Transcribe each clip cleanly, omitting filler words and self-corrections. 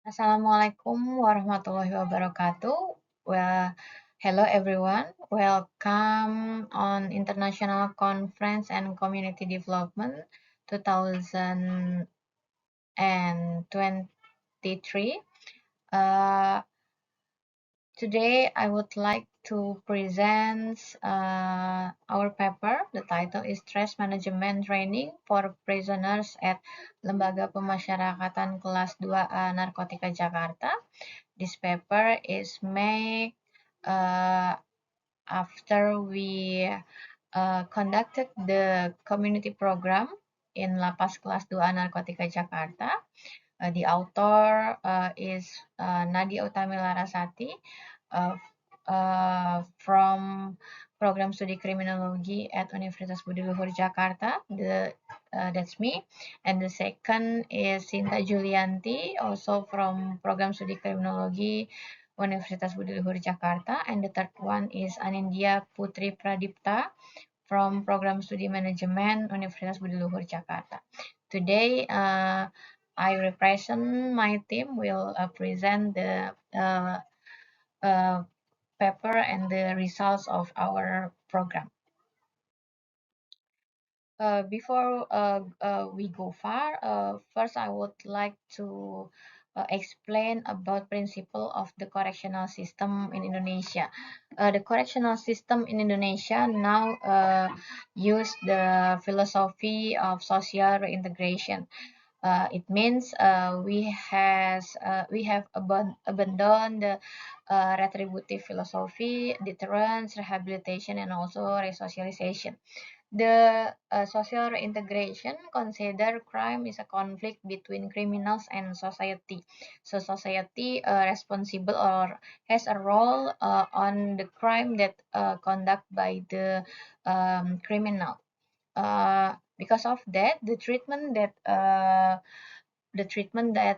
Assalamualaikum warahmatullahi wabarakatuh. Well, hello everyone. Welcome on International Conference and Community Development 2023. Uh, Today I would like to present our paper. The title is Stress Management Training for Prisoners at Lembaga Pemasyarakatan Kelas 2A Narkotika Jakarta. This paper is made after we conducted the community program in Lapas Kelas 2 Narkotika Jakarta. The author is Nadia Utami Larasati from Program Studi Kriminologi at Universitas Budi Luhur Jakarta. That's me. And the second is Sinta Julianti, also from Program Studi Kriminologi Universitas Budi Luhur Jakarta. And the third one is Anindya Putri Pradipta from Program Studi Manajemen Universitas Budi Luhur Jakarta. Today, I represent my team, will present the paper and the results of our program. Before we go far, first I would like to explain about principle of the correctional system in Indonesia. The correctional system in Indonesia now use the philosophy of social reintegration. It means we have abandoned the retributive philosophy, deterrence, rehabilitation, and also resocialization. The social reintegration consider crime is a conflict between criminals and society. So society responsible or has a role on the crime that conduct by the criminal. Because of that, the treatment that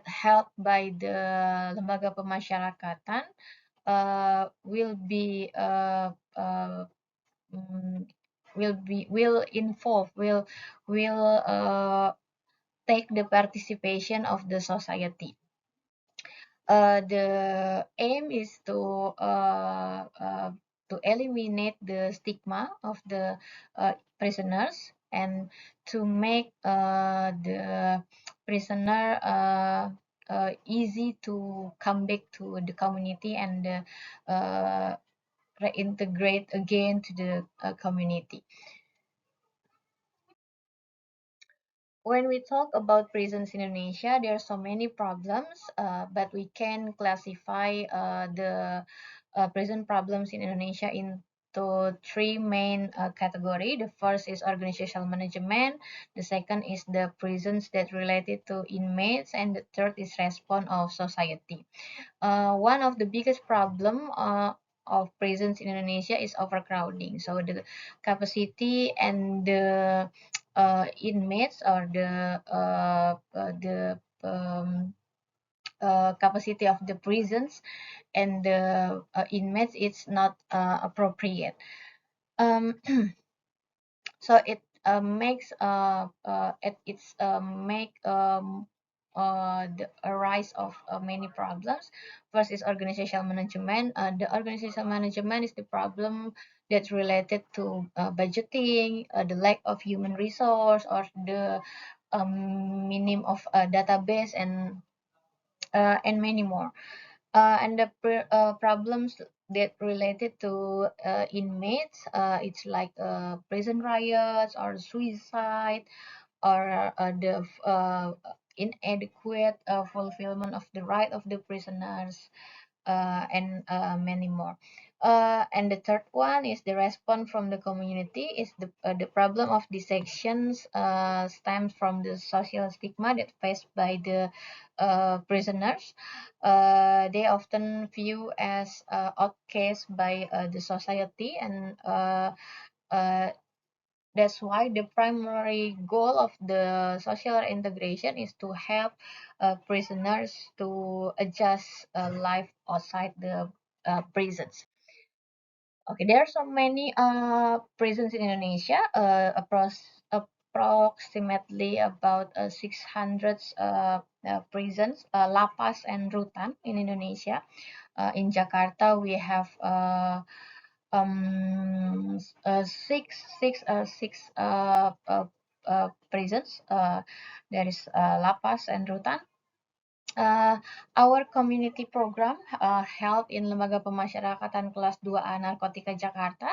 held by the lembaga pemasyarakatan will be mm, will involve will take the participation of the society. The aim is to eliminate the stigma of the prisoners and to make the prisoner easy to come back to the community and reintegrate again to the community. When we talk about prisons in Indonesia, there are so many problems, but we can classify the prison problems in Indonesia into three main category. The first is organizational management, the second is the prisons that related to inmates, and the third is response of society. One of the biggest problem of prisons in Indonesia is overcrowding. So the capacity and the inmates or the capacity of the prisons and the inmates it's not appropriate. Um, so it makes it's make the arise of many problems. First is organizational management. The organizational management is the problem that's related to budgeting, the lack of human resource, or the minimum of database and many more. And the problems that related to inmates, it's like prison riots or suicide or the inadequate fulfillment of the right of the prisoners and many more. And the third one is the response from the community is the problem of dissections stems from the social stigma that faced by the prisoners. They often view as outcast by the society and uh, that's why the primary goal of the social integration is to help prisoners to adjust life outside the prisons. Okay, there are so many prisons in Indonesia. approximately about 600 prisons, lapas and rutan in Indonesia. In Jakarta, we have six prisons. There is lapas and rutan. Uh, our community program held in Lembaga Pemasyarakatan Kelas 2A Narkotika Jakarta,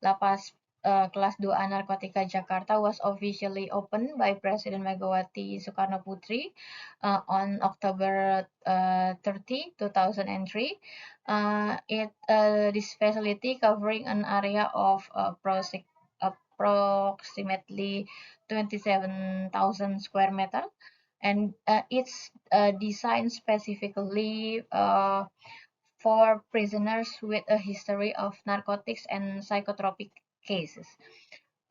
Lapas Kelas 2A Narkotika Jakarta was officially opened by President Megawati Soekarno Putri on October 30, 2003. This facility covering an area of approximately 27,000 square meter, and it's designed specifically for prisoners with a history of narcotics and psychotropic cases.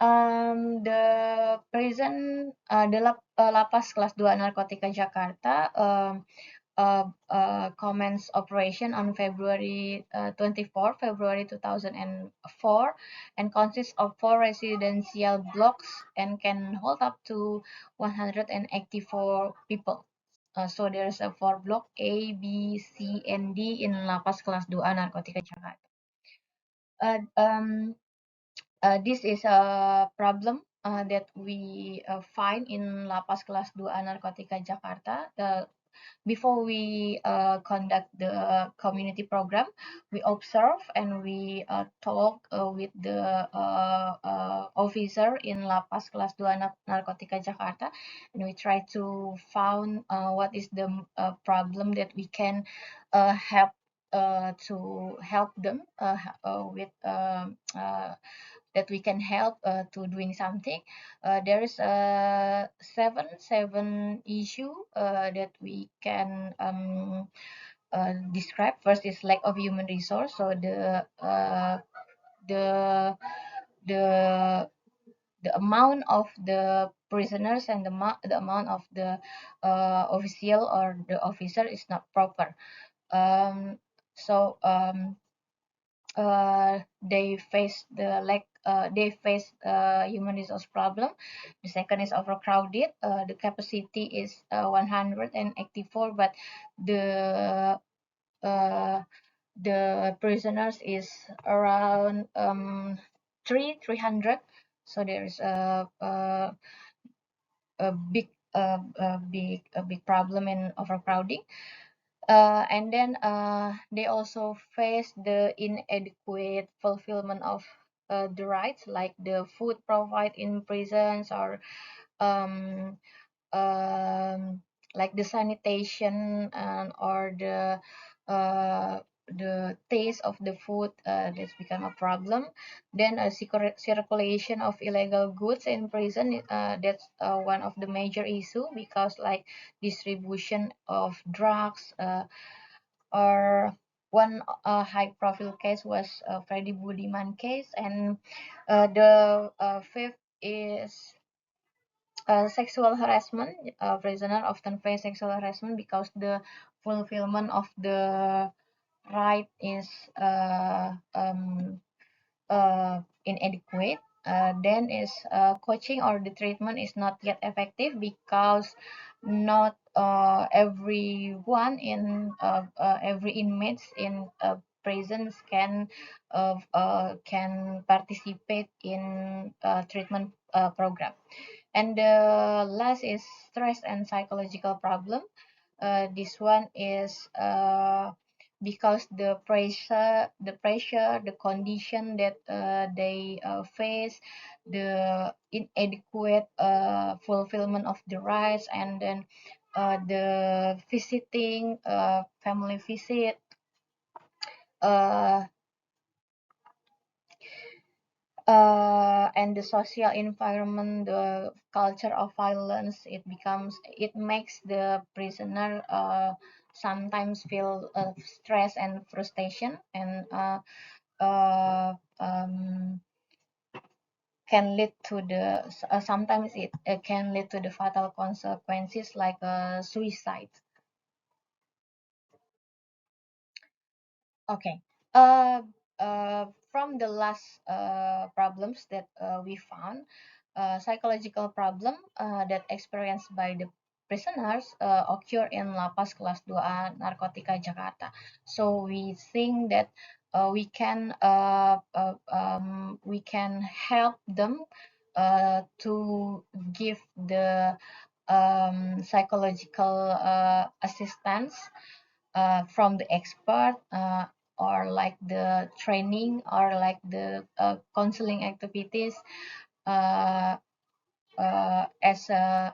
The prison, Lapas Kelas 2 Narkotika Jakarta commenced operation on February 24, February 2004, and consists of 4 residential blocks and can hold up to 184 people. So there's a 4 block A, B, C, and D in Lapas Kelas 2A Narkotika Jakarta. Uh, um, this is a problem that we find in Lapas Kelas 2A Narkotika Jakarta. Before we conduct the community program, we observe and we talk with the officer in Lapas Kelas 2 Narkotika Jakarta, and we try to find what is the problem that we can help to help them with that we can help to doing something. There is a seven issue that we can describe. First is lack of human resource. So the the the amount of the prisoners and the amount of the official or the officer is not proper. Um, so they face human resource problem. The second is overcrowded. The capacity is 184, but the uh, the prisoners is around 300. So there is a big problem in overcrowding. And then they also face the inadequate fulfillment of the rights, like the food provided in prisons, or um, um, like the sanitation, and or uh, the taste of the food that's become a problem. Then a circulation of illegal goods in prison, that's one of the major issue, because like distribution of drugs, or one high profile case was Freddy Budiman case. And the fifth is sexual harassment. Prisoner often face sexual harassment because the fulfillment of the right is inadequate. Then is coaching or the treatment is not yet effective, because not everyone in every inmates in prisons can participate in treatment program. And the last is stress and psychological problem. This one is because the condition that they face, the inadequate fulfillment of the rights, and then the visiting, family visit, uh, and the social environment, the culture of violence, it makes the prisoner sometimes feel stress and frustration, and uh, um, can lead to the sometimes it can lead to the fatal consequences, like suicide. Okay. Uh, from the last problems that we found, psychological problem that experienced by the prisoners occur in Lapas Kelas 2A Narkotika Jakarta. So we think that we can help them to give the psychological assistance from the expert, or like the training, or like the counseling activities, uh, as a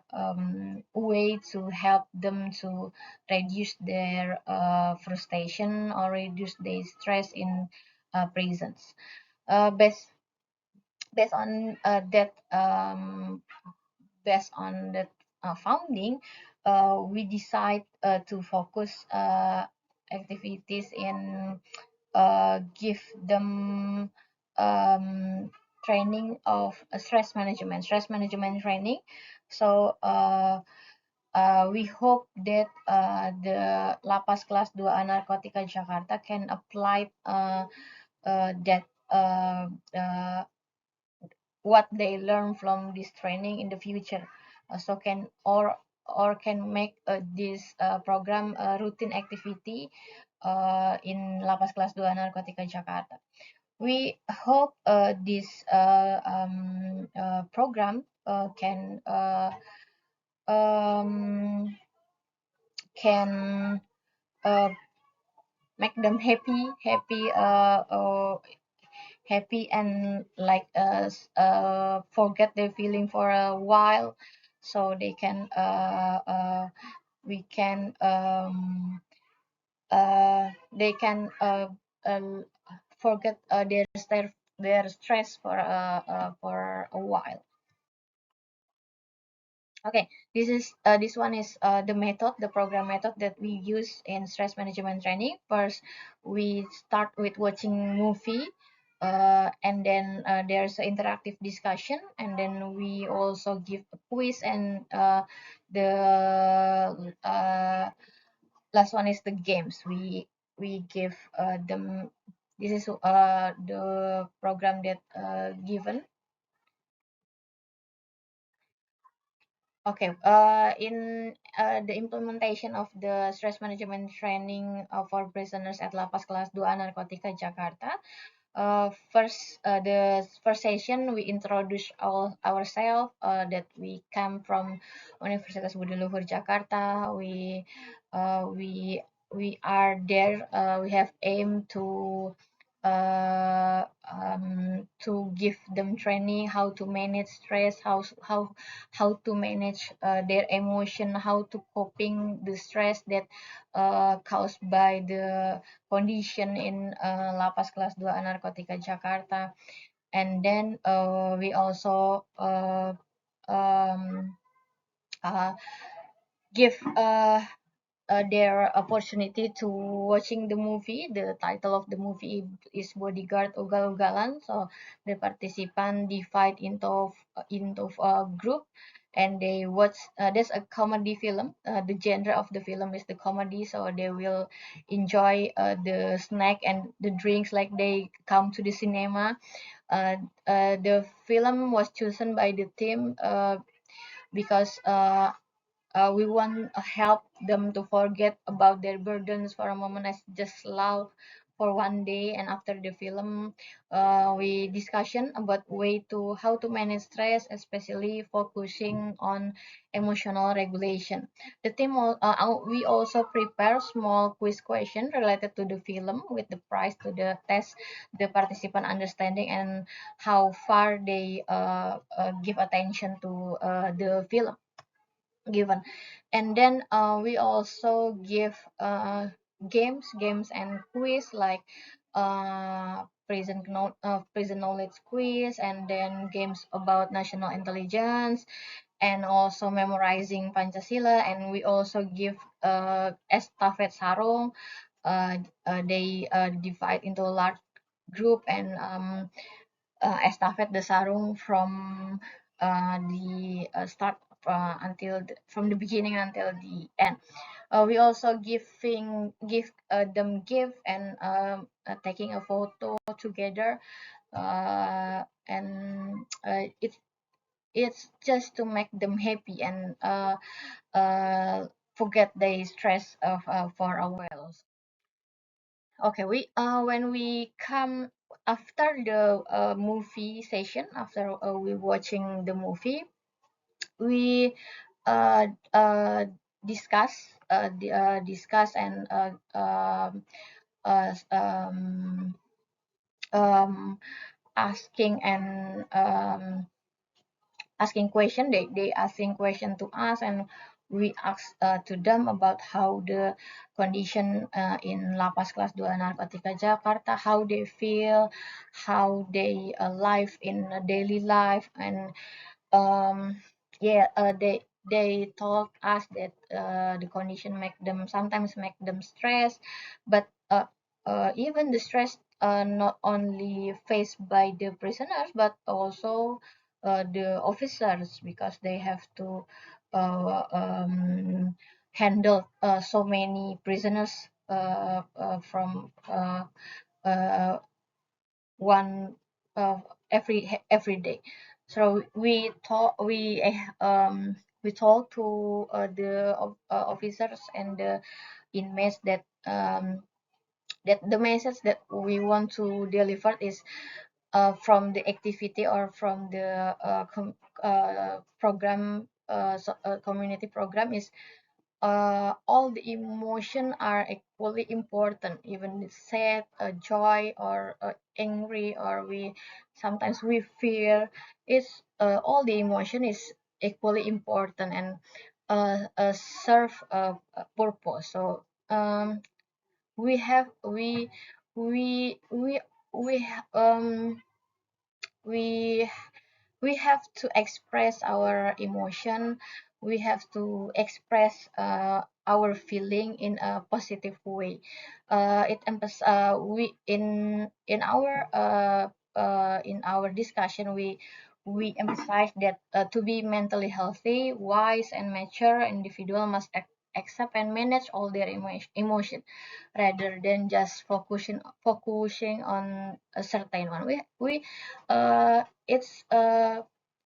way to help them to reduce their frustration or reduce their stress in prisons. Uh, based based on that founding, we decide to focus activities in give them training of stress management training. So we hope that the Lapas Kelas 2A Narkotika Jakarta can apply that what they learn from this training in the future. So can or can make this program a routine activity in Lapas Kelas 2 Narkotika Jakarta. We hope this program um, can uh, make them happy and like forget their feeling for a while, so they can we can they can forget their stress for a while. Okay, this one is the program method that we use in stress management training. First, we start with watching movie, and then there's an interactive discussion, and then we also give a quiz, and the last one is the games. We give them. This is the program that given. Okay, in the implementation of the stress management training for prisoners at Lapas Kelas 2 Narkotika Jakarta, the first session we introduce ourselves, that we come from Universitas Budi Luhur Jakarta. We are there. We have aim to give them training how to manage stress, how to manage their emotion, how to coping the stress that caused by the condition in Lapas Kelas 2 Narkotika Jakarta. And then we also um, uh, give their opportunity to watching the movie. The title of the movie is Bodyguard Ugal-Ugalan. So the participant divide into a group, and they watch. There's a comedy film. The genre of the film is the comedy, so they will enjoy the snack and the drinks like they come to the cinema. Uh, the film was chosen by the team because we want to help them to forget about their burdens for a moment, as just laugh for one day. And after the film, we discussion about way to how to manage stress, especially focusing on emotional regulation. We also prepare small quiz question related to the film with the prize to the test the participant understanding and how far they give attention to the film given. And then we also give games and quiz like prison knowledge quiz, and then games about national intelligence, and also memorizing Pancasila. And we also give estafet sarung. They divide into a large group, and estafet the sarung from the start from the beginning until the end. We also give them give and taking a photo together, and it's just to make them happy and forget the stress of for a while. Okay, we when we come after the movie session, after we watching the movie, we uh, uh, discuss discuss and uh, um, um, asking and asking question. They asking question to us, and we ask to them about how the condition in Lapas Kelas 2 Narkotika Jakarta, how they feel, how they live in a daily life, and yeah, they told us that the condition make them sometimes make them stress, but even the stress not only faced by the prisoners but also the officers, because they have to handle so many prisoners from uh, one every day. So we talk to the officers and the inmates that that the message that we want to deliver is from the activity or from the program community program is all the emotion are equally important, even the sad, joy, or angry, or we sometimes we fear. It's all the emotion is equally important and serve a purpose. So we have we we we we have to express our emotion. We have to express our feeling in a positive way. We in our discussion we emphasize that to be mentally healthy, wise, and mature individual must accept and manage all their emotion rather than just focusing on a certain one.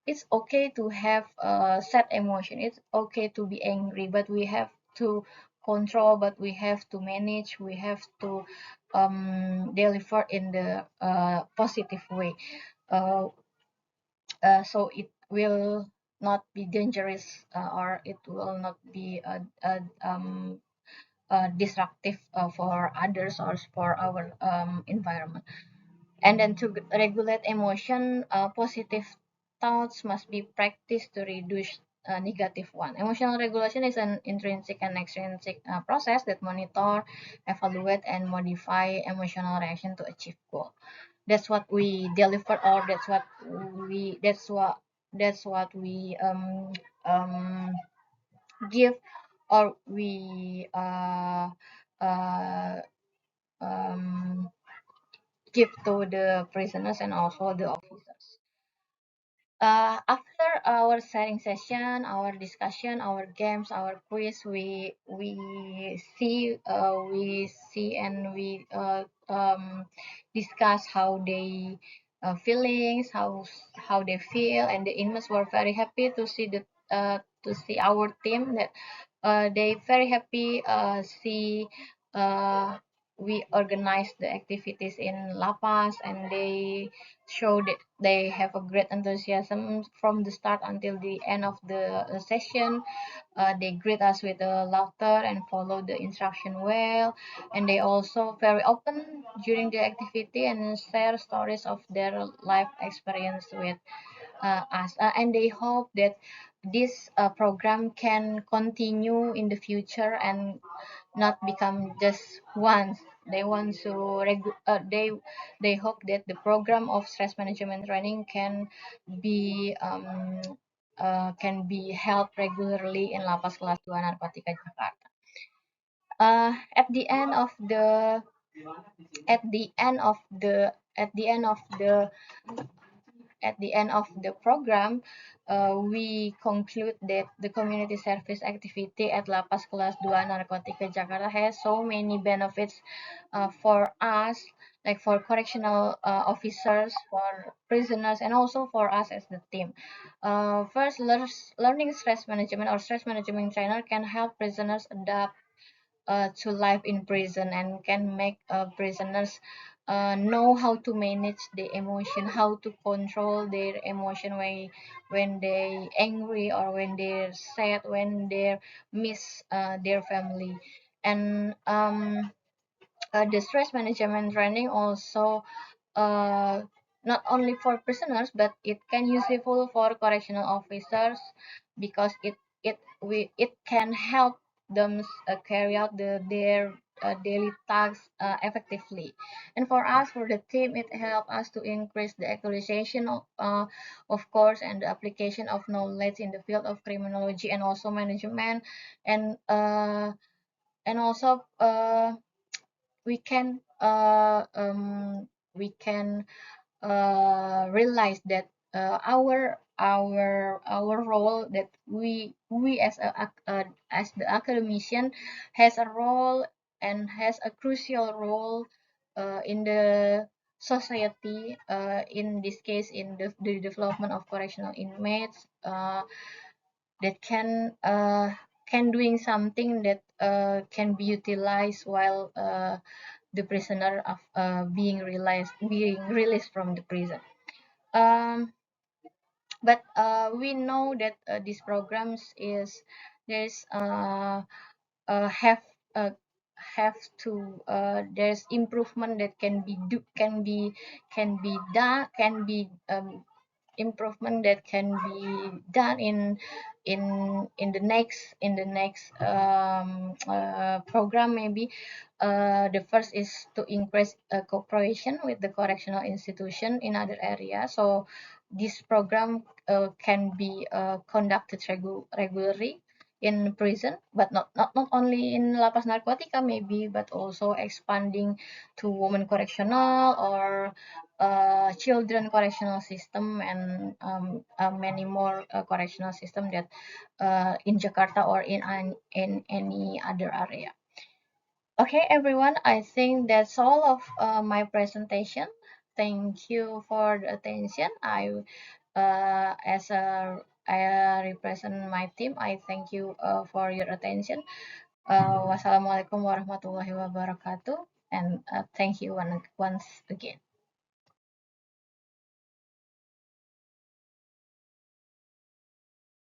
It's okay to have sad emotion. It's okay to be angry, but we have to control. But we have to manage. We have to deliver in the positive way. Uh, so it will not be dangerous, or it will not be disruptive for others or for our environment. And then to regulate emotion, positive thoughts must be practiced to reduce negative one. Emotional regulation is an intrinsic and extrinsic process that monitor, evaluate, and modify emotional reaction to achieve goal. That's what we deliver, or that's what we give, or we uh, um, give to the prisoners and also the officers. After our sharing session, our discussion, our games, our quiz, we see and we discuss how they feelings, how they feel, and the inmates were very happy to see our team that they very happy see uh, we organize the activities in La Paz, and they show that they have a great enthusiasm from the start until the end of the session. They greet us with laughter and follow the instruction well, and they also very open during the activity and share stories of their life experience with us. And they hope that this program can continue in the future and not become just once. They want to they hope that the program of stress management training can be held regularly in Lapas Kelas 2 Narkotika Jakarta. At the end of the at the end of the at the end of the program, we conclude that the community service activity at Lapas Kelas 2 Narkotika Jakarta has so many benefits for us, like for correctional officers, for prisoners, and also for us as the team. First, learning stress management or stress management trainer can help prisoners adapt to life in prison and can make prisoners know how to manage the emotion, how to control their emotion when they angry or when they're sad, when they miss their family. And the stress management training also uh, not only for prisoners but it can useful for correctional officers because it can help them carry out their daily tasks effectively. And for us, for the team, it helps us to increase the actualization of course, and the application of knowledge in the field of criminology and also management. And also we can realize that our role, that we as the academician has a role and has a crucial role in the society, in this case in the development of correctional inmates, that can doing something that can be utilized while the prisoner of being released from the prison. Um, but we know that these programs is there's uh, have to there's improvement that can be done, can be improvement that can be done in the next program maybe. The first is to increase cooperation with the correctional institution in other areas, so this program can be conducted regularly in prison, but not only in lapas narkotika maybe, but also expanding to women correctional or children correctional system, and many more correctional system that in Jakarta or in any other area. Okay, everyone, I think that's all of my presentation. Thank you for the attention. As I represent my team, I thank you for your attention. Wassalamualaikum warahmatullahi wabarakatuh, and thank you once again.